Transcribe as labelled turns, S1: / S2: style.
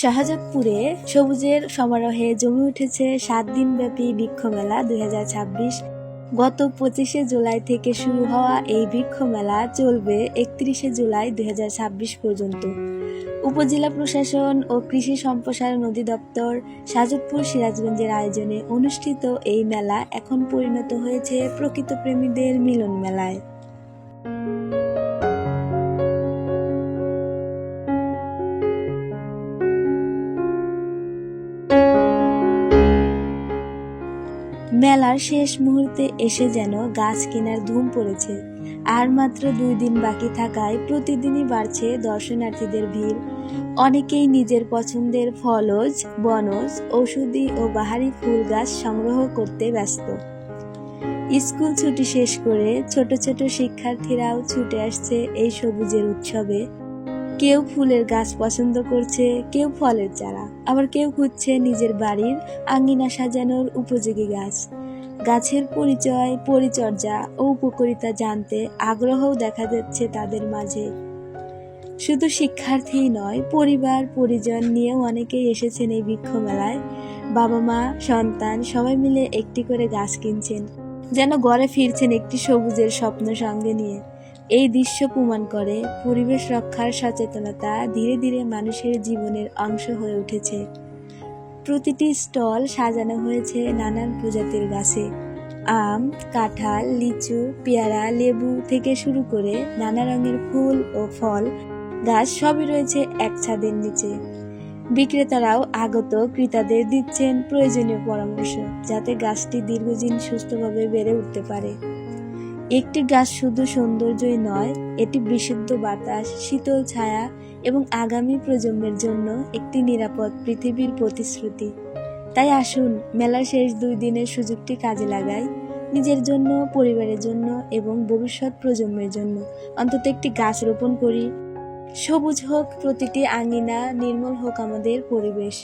S1: শাহজাদপুরে সবুজের সমারোহে জমে উঠেছে 7 দিনব্যাপী বৃক্ষ মেলা 2026। গত 25শে জুলাই থেকে শুরু হওয়া এই বৃক্ষ মেলা চলবে 31শে জুলাই 2026 পর্যন্ত। উপজেলা প্রশাসন ও কৃষি সম্প্রসারণ অধিদপ্তর শাহজাদপুর সিরাজগঞ্জের আয়োজনে অনুষ্ঠিত এই মেলা এখন পরিণত হয়েছে প্রকৃত প্রেমীদের মিলন মেলায়। মেলার শেষ মুহূর্তে এসে যেন গাছ কেনার ধুম পড়েছে। আর মাত্র 2 দিন বাকি থাকায় প্রতিদিনই বাড়ছে দর্শনার্থীদের ভিড়। অনেকেই নিজের পছন্দের ফলজ, বনজ, ঔষধি ও বাহারি ফুল গাছ সংগ্রহ করতে ব্যস্ত। স্কুল ছুটি শেষ করে ছোট ছোট শিক্ষার্থীরাও ছুটে আসছে এই সবুজের উৎসবে। কেউ ফুলের গাছ পছন্দ করছে, কেউ ফলের চারা, আবার কেউ খুঁজছে নিজের বাড়ির আঙ্গিনা সাজানোর উপযোগী গাছ। গাছের পরিচয়, পরিচর্যা ও উপকারিতা জানতে আগ্রহও দেখা যাচ্ছে তাদের মাঝে। শুধু শিক্ষার্থীই নয়, পরিবার পরিজন নিয়েও অনেকেই এসেছেন এই বৃক্ষ মেলায়। বাবা মা, সন্তান সবাই মিলে একটি করে গাছ কিনছেন, যেন ঘরে ফিরছেন একটি সবুজের স্বপ্ন সঙ্গে নিয়ে। এই দৃশ্য প্রমাণ করে পরিবেশ রক্ষার সচেতনতা ধীরে ধীরে মানুষের জীবনের অংশ হয়ে উঠেছে। প্রতিটি স্টল সাজানো হয়েছে নানান প্রজাতির গাছে। আম, কাঁঠাল, লিচু, পেয়ারা, লেবু থেকে শুরু করে নানা রঙের ফুল ও ফল গাছ সবই রয়েছে এক ছাদের নিচে। বিক্রেতারাও আগত ক্রেতাদের দিচ্ছেন প্রয়োজনীয় পরামর্শ, যাতে গাছটি দীর্ঘদিন সুস্থভাবে বেড়ে উঠতে পারে। একটি গাছ শুধু সৌন্দর্যই নয়, এটি বিশুদ্ধ বাতাস, শীতল ছায়া এবং আগামী প্রজন্মের জন্য একটি নিরাপদ পৃথিবীর প্রতিশ্রুতি। তাই আসুন, মেলার শেষ 2 দিনের সুযোগটি কাজে লাগাই, নিজের জন্য, পরিবারের জন্য এবং ভবিষ্যৎ প্রজন্মের জন্য অন্তত একটি গাছ রোপণ করি। সবুজ হোক প্রতিটি আঙিনা, নির্মল হোক আমাদের পরিবেশ।